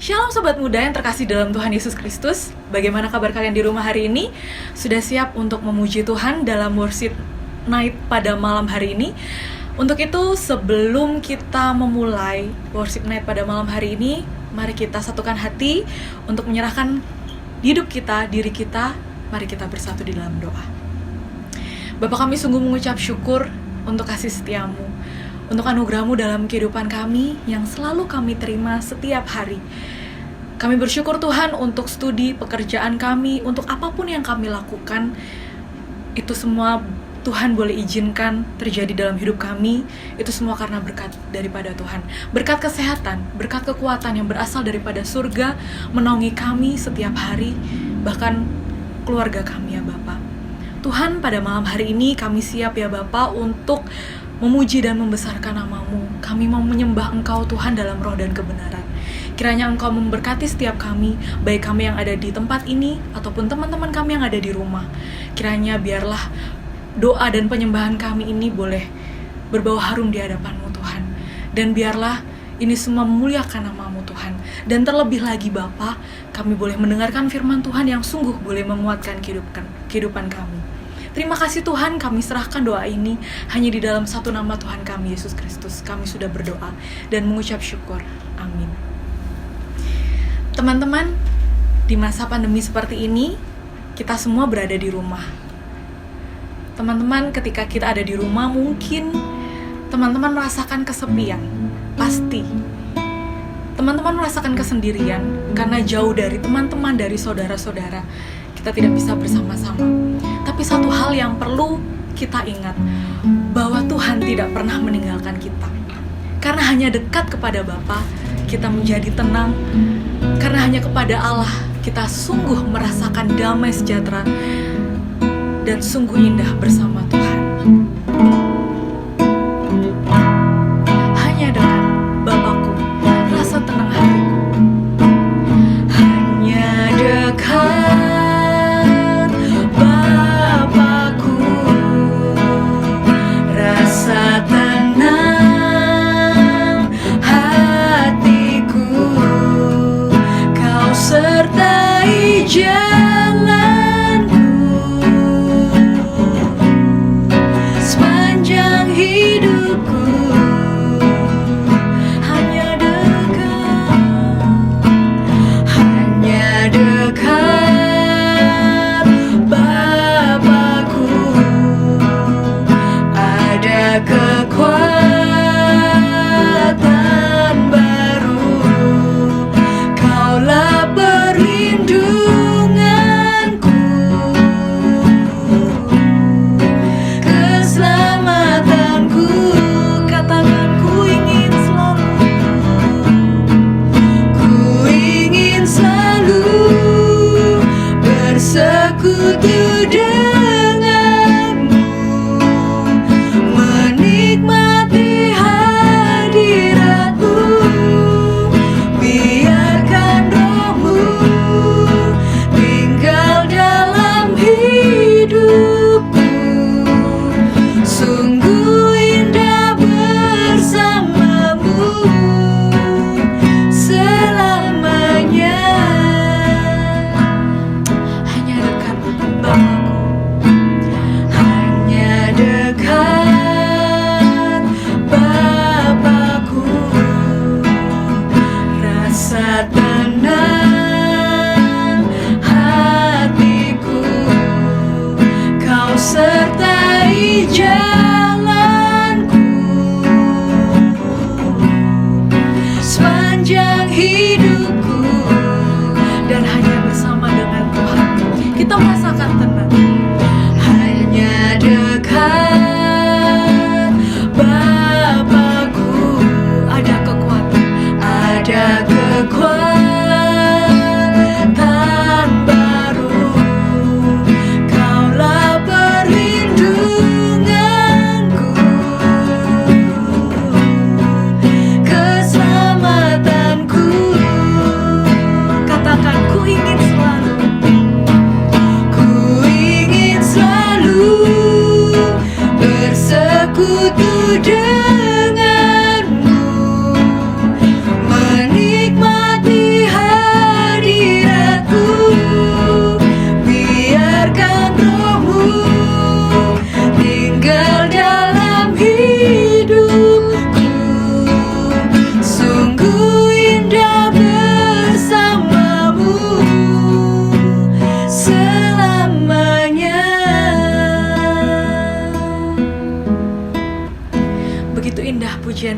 Shalom Sobat Muda yang terkasih dalam Tuhan Yesus Kristus. Bagaimana kabar kalian di rumah hari ini? Sudah siap untuk memuji Tuhan dalam worship night pada malam hari ini? Untuk itu, sebelum kita memulai worship night pada malam hari ini, mari kita satukan hati untuk menyerahkan hidup kita, diri kita. Mari kita bersatu di dalam doa. Bapa, kami sungguh mengucap syukur untuk kasih setiamu, untuk anugerah-Mu dalam kehidupan kami yang selalu kami terima setiap hari. Kami bersyukur Tuhan untuk studi, pekerjaan kami, untuk apapun yang kami lakukan. Itu semua Tuhan boleh izinkan terjadi dalam hidup kami. Itu semua karena berkat daripada Tuhan. Berkat kesehatan, berkat kekuatan yang berasal daripada surga menaungi kami setiap hari, bahkan keluarga kami ya Bapa. Tuhan, pada malam hari ini kami siap ya Bapa untuk memuji dan membesarkan nama-Mu. Kami mau menyembah Engkau Tuhan dalam roh dan kebenaran. Kiranya Engkau memberkati setiap kami, baik kami yang ada di tempat ini ataupun teman-teman kami yang ada di rumah. Kiranya biarlah doa dan penyembahan kami ini boleh berbau harum di hadapan-Mu Tuhan. Dan biarlah ini semua memuliakan nama-Mu Tuhan. Dan terlebih lagi Bapa, kami boleh mendengarkan firman Tuhan yang sungguh boleh menguatkan kehidupan kami. Terima kasih Tuhan, kami serahkan doa ini hanya di dalam satu nama Tuhan kami, Yesus Kristus. Kami sudah berdoa dan mengucap syukur. Amin. Teman-teman, di masa pandemi seperti ini, kita semua berada di rumah. Teman-teman, ketika kita ada di rumah, mungkin teman-teman merasakan kesepian. Pasti. Teman-teman merasakan kesendirian karena jauh dari teman-teman, dari saudara-saudara. Kita tidak bisa bersama-sama. Tapi satu hal yang perlu kita ingat, bahwa Tuhan tidak pernah meninggalkan kita. Karena hanya dekat kepada Bapa, kita menjadi tenang. Karena hanya kepada Allah, kita sungguh merasakan damai sejahtera dan sungguh indah bersama Tuhan. Hanya dengan Bapakku, rasa tenang hatiku. Hanya dekat Bapakku, rasa tenang hatiku. Kau sertai jalanku.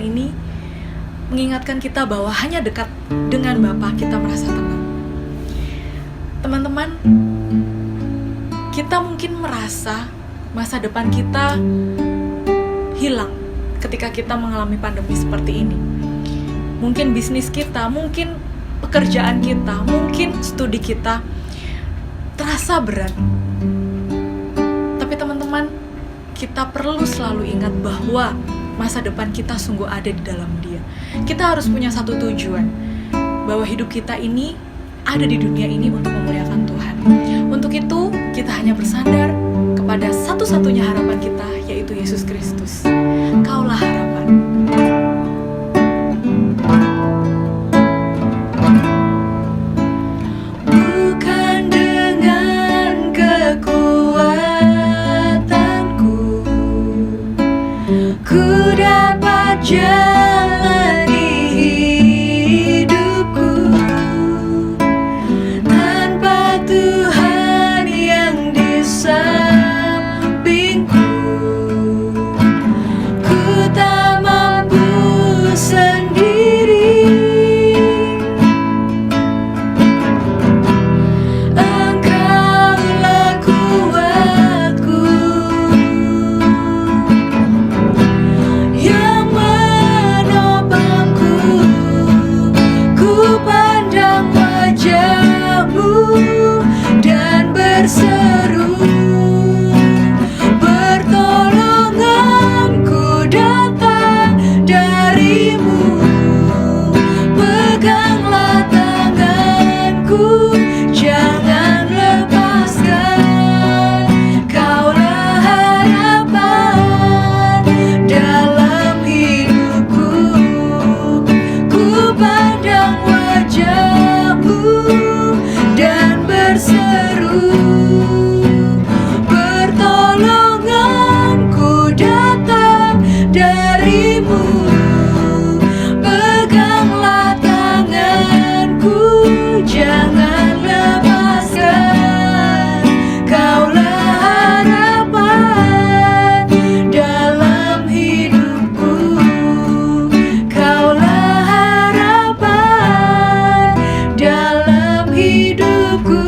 ini mengingatkan kita bahwa hanya dekat dengan Bapa kita merasa tenang. Teman-teman, kita mungkin merasa masa depan kita hilang ketika kita mengalami pandemi seperti ini. Mungkin bisnis kita, mungkin pekerjaan kita, mungkin studi kita terasa berat. Tapi teman-teman, kita perlu selalu ingat bahwa masa depan kita sungguh ada di dalam Dia. Kita harus punya satu tujuan, bahwa hidup kita ini ada di dunia ini untuk memuliakan Tuhan. Untuk itu, kita hanya bersandar kepada satu-satunya harapan kita, yaitu Yesus Kristus. Kaulah harapan. Bukan dengan kekuatanku ku dapat jalani hidupku, tanpa Tuhan yang di sampingku ku tak mampu sendiri. Engkaulah kuatku yang menopangku. Ku pandang wajah-Mu dan berseru, pertolonganku datang dari-Mu. Peganglah tanganku, jangan lepaskan. Kaulah harapan dalam hidupku. Ku pandang wajah-Mu dan berseru, pertolonganku datang dari-Mu. Peganglah tanganku, jangan lepaskan. Kaulah harapan dalam hidupku. Kaulah harapan dalam hidupku.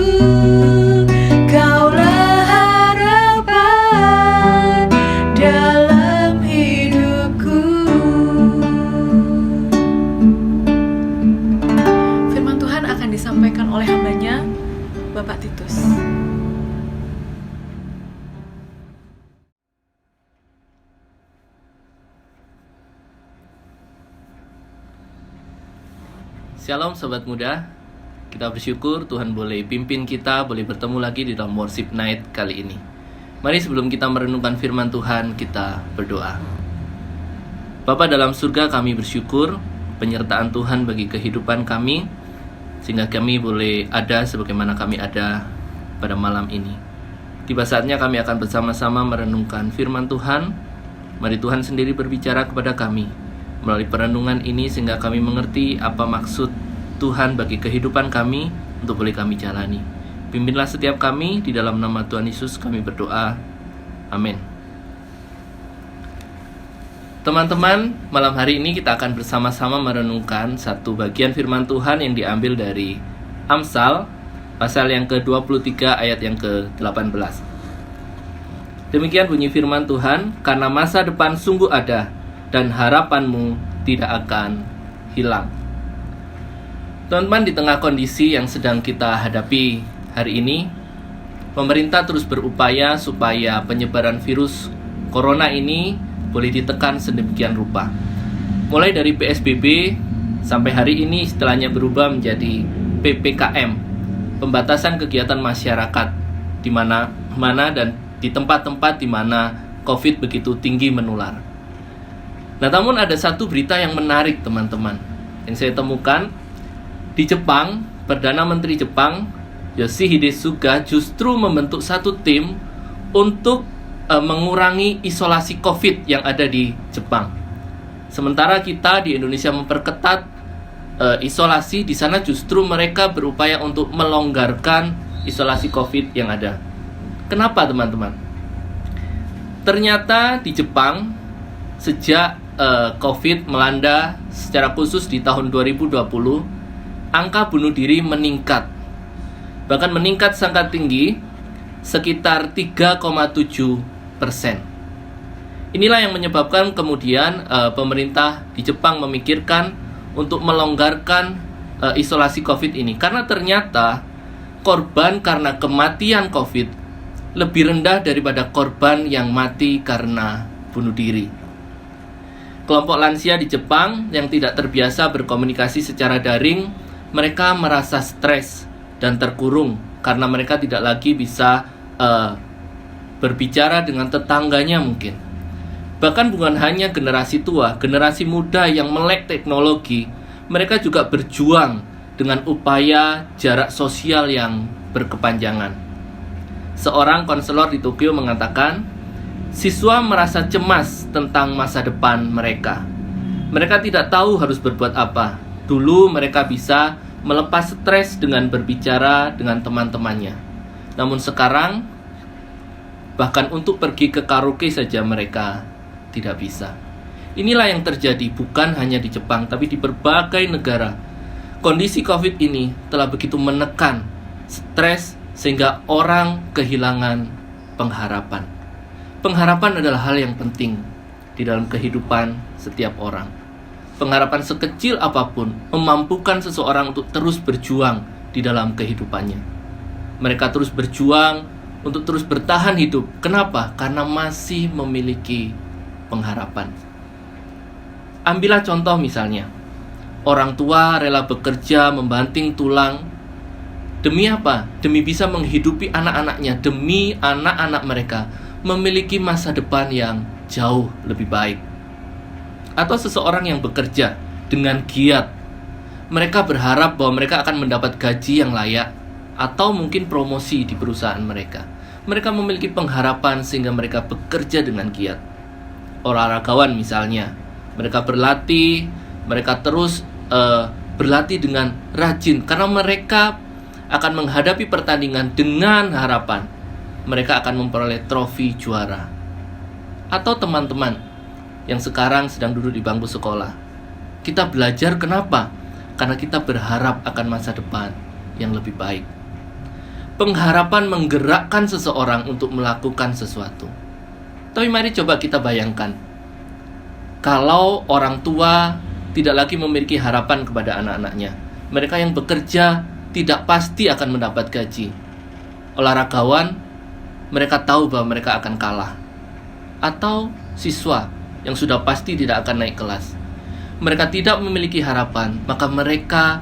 Kaulah harapan dalam hidupku. Firman Tuhan akan disampaikan oleh hamba-Nya, Bapak Titus. Shalom Sobat Muda, kita bersyukur Tuhan boleh pimpin kita, boleh bertemu lagi di dalam Worship Night kali ini. Mari sebelum kita merenungkan firman Tuhan, kita berdoa. Bapa dalam surga, kami bersyukur penyertaan Tuhan bagi kehidupan kami, sehingga kami boleh ada sebagaimana kami ada pada malam ini. Tiba saatnya kami akan bersama-sama merenungkan firman Tuhan. Mari Tuhan sendiri berbicara kepada kami melalui perenungan ini, sehingga kami mengerti apa maksud Tuhan bagi kehidupan kami untuk boleh kami jalani. Pimpinlah setiap kami, di dalam nama Tuhan Yesus kami berdoa. Amin. Teman-teman, malam hari ini kita akan bersama-sama merenungkan satu bagian firman Tuhan yang diambil dari Amsal, pasal yang ke-23 ayat yang ke-18. Demikian bunyi firman Tuhan, karena masa depan sungguh ada, dan harapanmu tidak akan hilang. Teman-teman, di tengah kondisi yang sedang kita hadapi hari ini, pemerintah terus berupaya supaya penyebaran virus corona ini boleh ditekan sedemikian rupa. Mulai dari PSBB sampai hari ini istilahnya berubah menjadi PPKM, pembatasan kegiatan masyarakat di mana dan di tempat-tempat di mana COVID begitu tinggi menular. Nah, namun ada satu berita yang menarik teman-teman yang saya temukan di Jepang. Perdana Menteri Jepang Yoshihide Suga justru membentuk satu tim untuk mengurangi isolasi COVID yang ada di Jepang. Sementara kita di Indonesia memperketat isolasi, di sana justru mereka berupaya untuk melonggarkan isolasi COVID yang ada. Kenapa teman-teman? Ternyata di Jepang sejak COVID melanda secara khusus di tahun 2020, angka bunuh diri meningkat. Bahkan meningkat sangat tinggi, sekitar 3,7%. Inilah yang menyebabkan kemudian pemerintah di Jepang memikirkan untuk melonggarkan isolasi COVID ini. Karena ternyata korban karena kematian COVID lebih rendah daripada korban yang mati karena bunuh diri. Kelompok lansia di Jepang yang tidak terbiasa berkomunikasi secara daring, mereka merasa stres dan terkurung karena mereka tidak lagi bisa berbicara dengan tetangganya mungkin. Bahkan bukan hanya generasi tua, generasi muda yang melek teknologi, mereka juga berjuang dengan upaya jarak sosial yang berkepanjangan. Seorang konselor di Tokyo mengatakan, siswa merasa cemas tentang masa depan mereka. Mereka tidak tahu harus berbuat apa. Dulu mereka bisa melepas stres dengan berbicara dengan teman-temannya. Namun sekarang, bahkan untuk pergi ke karaoke saja mereka tidak bisa. Inilah yang terjadi bukan hanya di Jepang, tapi di berbagai negara. Kondisi COVID ini telah begitu menekan stres sehingga orang kehilangan pengharapan. Pengharapan adalah hal yang penting di dalam kehidupan setiap orang. Pengharapan sekecil apapun memampukan seseorang untuk terus berjuang di dalam kehidupannya. Mereka terus berjuang untuk terus bertahan hidup. Kenapa? Karena masih memiliki pengharapan. Ambillah contoh misalnya, orang tua rela bekerja membanting tulang. Demi apa? Demi bisa menghidupi anak-anaknya, demi anak-anak mereka memiliki masa depan yang jauh lebih baik. Atau seseorang yang bekerja dengan giat, mereka berharap bahwa mereka akan mendapat gaji yang layak, atau mungkin promosi di perusahaan mereka. Mereka memiliki pengharapan sehingga mereka bekerja dengan giat. Olahragawan misalnya, mereka berlatih, mereka terus berlatih dengan rajin karena mereka akan menghadapi pertandingan dengan harapan mereka akan memperoleh trofi juara. Atau teman-teman yang sekarang sedang duduk di bangku sekolah, kita belajar kenapa? Karena kita berharap akan masa depan yang lebih baik. Pengharapan menggerakkan seseorang untuk melakukan sesuatu. Tapi mari coba kita bayangkan, kalau orang tua tidak lagi memiliki harapan kepada anak-anaknya, mereka yang bekerja tidak pasti akan mendapat gaji. Olahragawan, mereka tahu bahwa mereka akan kalah. Atau siswa yang sudah pasti tidak akan naik kelas. Mereka tidak memiliki harapan, maka mereka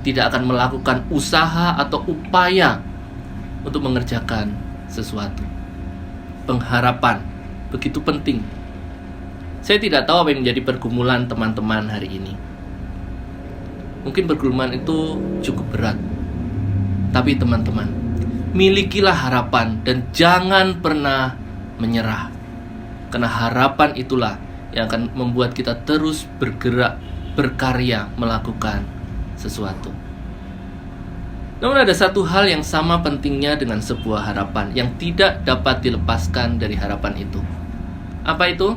tidak akan melakukan usaha atau upaya untuk mengerjakan sesuatu. Pengharapan begitu penting. Saya tidak tahu apa yang menjadi pergumulan teman-teman hari ini. Mungkin pergumulan itu cukup berat. Tapi teman-teman, milikilah harapan dan jangan pernah menyerah. Karena harapan itulah yang akan membuat kita terus bergerak, berkarya, melakukan sesuatu. Namun ada satu hal yang sama pentingnya dengan sebuah harapan yang tidak dapat dilepaskan dari harapan itu. Apa itu?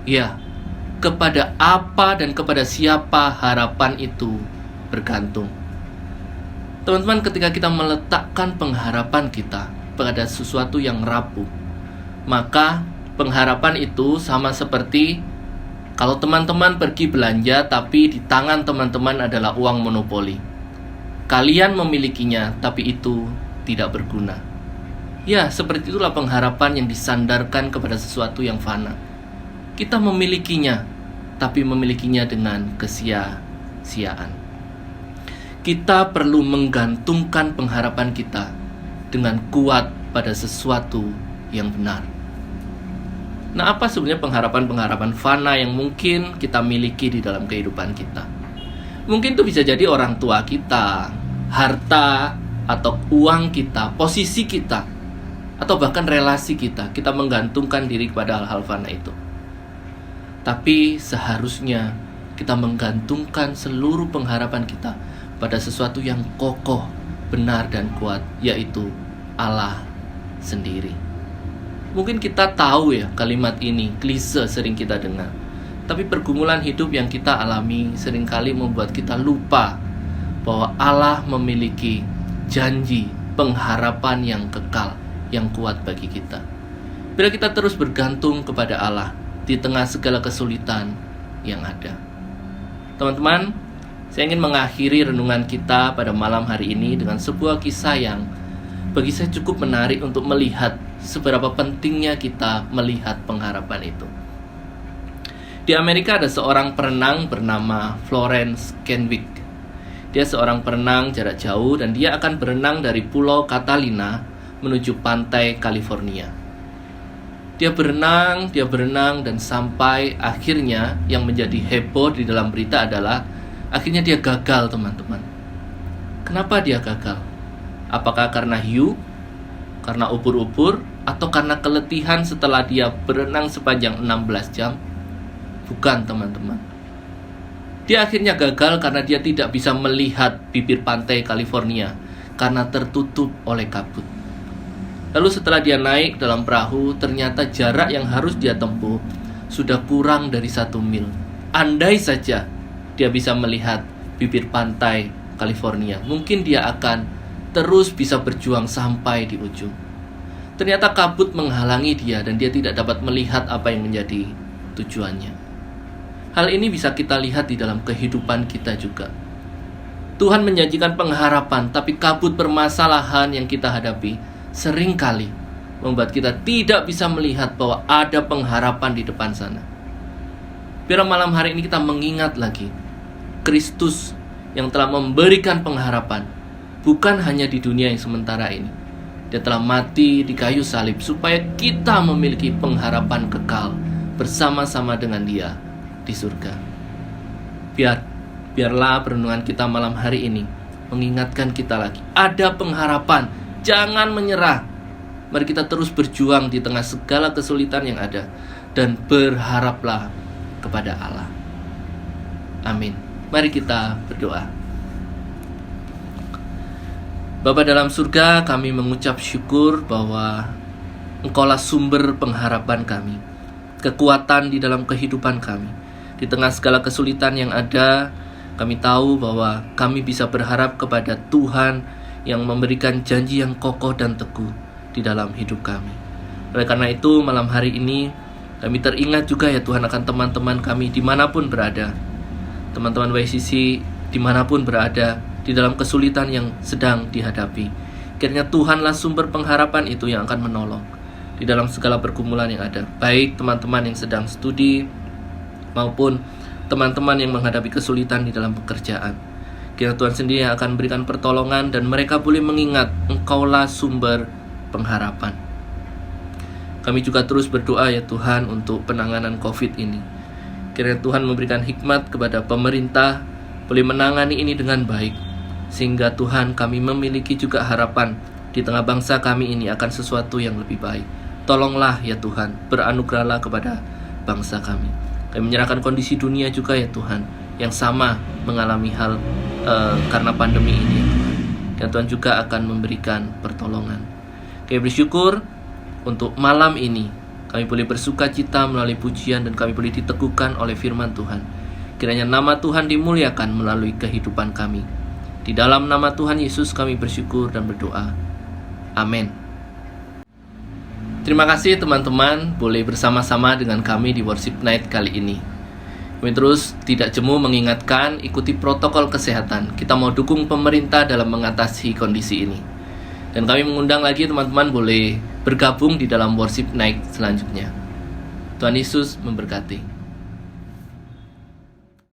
Ya, kepada apa dan kepada siapa harapan itu bergantung. Teman-teman, ketika kita meletakkan pengharapan kita pada sesuatu yang rapuh, maka pengharapan itu sama seperti kalau teman-teman pergi belanja tapi di tangan teman-teman adalah uang monopoli. Kalian memilikinya tapi itu tidak berguna. Ya, seperti itulah pengharapan yang disandarkan kepada sesuatu yang fana. Kita memilikinya, tapi memilikinya dengan kesia-siaan. Kita perlu menggantungkan pengharapan kita dengan kuat pada sesuatu yang benar. Nah, apa sebenarnya pengharapan-pengharapan fana yang mungkin kita miliki di dalam kehidupan kita? Mungkin itu bisa jadi orang tua kita, harta atau uang kita, posisi kita, atau bahkan relasi kita. Kita menggantungkan diri kepada hal-hal fana itu. Tapi seharusnya kita menggantungkan seluruh pengharapan kita pada sesuatu yang kokoh, benar dan kuat, yaitu Allah sendiri. Mungkin kita tahu ya kalimat ini, klise sering kita dengar. Tapi pergumulan hidup yang kita alami seringkali membuat kita lupa bahwa Allah memiliki janji pengharapan yang kekal, yang kuat bagi kita. Bila kita terus bergantung kepada Allah di tengah segala kesulitan yang ada. Teman-teman, saya ingin mengakhiri renungan kita pada malam hari ini dengan sebuah kisah yang bagi saya cukup menarik untuk melihat seberapa pentingnya kita melihat pengharapan itu. Di Amerika ada seorang perenang bernama Florence Kenwick. Dia seorang perenang jarak jauh dan dia akan berenang dari Pulau Catalina menuju pantai California. Dia berenang dan sampai akhirnya yang menjadi heboh di dalam berita adalah akhirnya dia gagal, teman-teman. Kenapa dia gagal? Apakah karena hiu, karena ubur-ubur, atau karena keletihan setelah dia berenang sepanjang 16 jam? Bukan, teman-teman. Dia akhirnya gagal karena dia tidak bisa melihat bibir pantai California karena tertutup oleh kabut. Lalu setelah dia naik dalam perahu, ternyata jarak yang harus dia tempuh sudah kurang dari 1 mil. Andai saja dia bisa melihat bibir pantai California, mungkin dia akan terus bisa berjuang sampai di ujung. Ternyata kabut menghalangi dia dan dia tidak dapat melihat apa yang menjadi tujuannya. Hal ini bisa kita lihat di dalam kehidupan kita juga. Tuhan menjanjikan pengharapan, tapi kabut permasalahan yang kita hadapi seringkali membuat kita tidak bisa melihat bahwa ada pengharapan di depan sana. Biar malam hari ini kita mengingat lagi Kristus yang telah memberikan pengharapan, bukan hanya di dunia yang sementara ini. Dia telah mati di kayu salib supaya kita memiliki pengharapan kekal bersama-sama dengan Dia di surga. Biarlah perenungan kita malam hari ini mengingatkan kita lagi, ada pengharapan, jangan menyerah. Mari kita terus berjuang di tengah segala kesulitan yang ada dan berharaplah kepada Allah. Amin. Mari kita berdoa. Bapa dalam surga, kami mengucap syukur bahwa Engkaulah sumber pengharapan kami, kekuatan di dalam kehidupan kami. Di tengah segala kesulitan yang ada, kami tahu bahwa kami bisa berharap kepada Tuhan yang memberikan janji yang kokoh dan teguh di dalam hidup kami. Oleh karena itu, malam hari ini kami teringat juga ya Tuhan akan teman-teman kami dimanapun berada. Teman-teman YCC dimanapun berada, di dalam kesulitan yang sedang dihadapi. Kiranya Tuhanlah sumber pengharapan itu yang akan menolong di dalam segala pergumulan yang ada. Baik teman-teman yang sedang studi maupun teman-teman yang menghadapi kesulitan di dalam pekerjaan. Kiranya Tuhan sendiri yang akan berikan pertolongan dan mereka boleh mengingat Engkaulah sumber pengharapan. Kami juga terus berdoa ya Tuhan untuk penanganan COVID ini. Kiranya Tuhan memberikan hikmat kepada pemerintah boleh menangani ini dengan baik, sehingga Tuhan kami memiliki juga harapan di tengah bangsa kami ini akan sesuatu yang lebih baik. Tolonglah ya Tuhan, beranugerahlah kepada bangsa kami. Kami menyerahkan kondisi dunia juga ya Tuhan, yang sama mengalami hal karena pandemi ini ya Tuhan. Dan Tuhan juga akan memberikan pertolongan. Kami bersyukur untuk malam ini kami boleh bersuka cita melalui pujian dan kami boleh diteguhkan oleh firman Tuhan. Kiranya nama Tuhan dimuliakan melalui kehidupan kami. Di dalam nama Tuhan Yesus kami bersyukur dan berdoa. Amin. Terima kasih teman-teman boleh bersama-sama dengan kami di Worship Night kali ini. Kami terus tidak jemu mengingatkan ikuti protokol kesehatan. Kita mau dukung pemerintah dalam mengatasi kondisi ini. Dan kami mengundang lagi teman-teman boleh bergabung di dalam Worship Night selanjutnya. Tuhan Yesus memberkati.